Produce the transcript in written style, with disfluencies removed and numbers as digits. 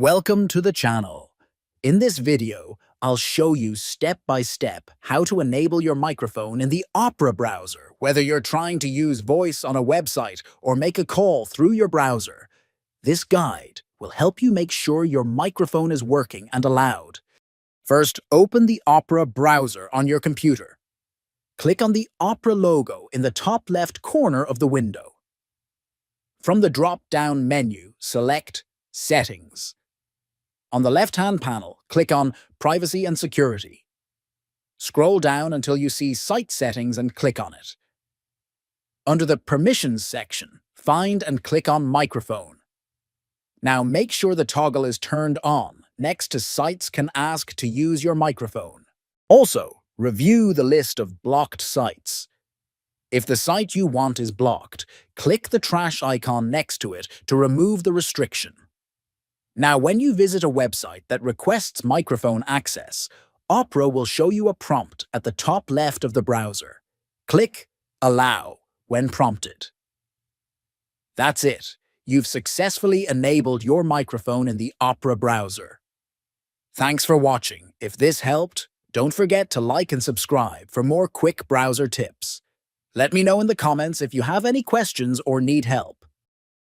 Welcome to the channel. In this video, I'll show you step by step how to enable your microphone in the Opera browser, whether you're trying to use voice on a website or make a call through your browser. This guide will help you make sure your microphone is working and loud. First, open the Opera browser on your computer. Click on the Opera logo in the top left corner of the window. From the drop-down menu, select Settings. On the left-hand panel, click on Privacy and Security. Scroll down until you see Site Settings and click on it. Under the Permissions section, find and click on Microphone. Now make sure the toggle is turned on next to Sites can ask to use your microphone. Also, review the list of blocked sites. If the site you want is blocked, click the trash icon next to it to remove the restriction. Now, when you visit a website that requests microphone access, Opera will show you a prompt at the top left of the browser. Click Allow when prompted. That's it. You've successfully enabled your microphone in the Opera browser. Thanks for watching. If this helped, don't forget to like and subscribe for more quick browser tips. Let me know in the comments if you have any questions or need help.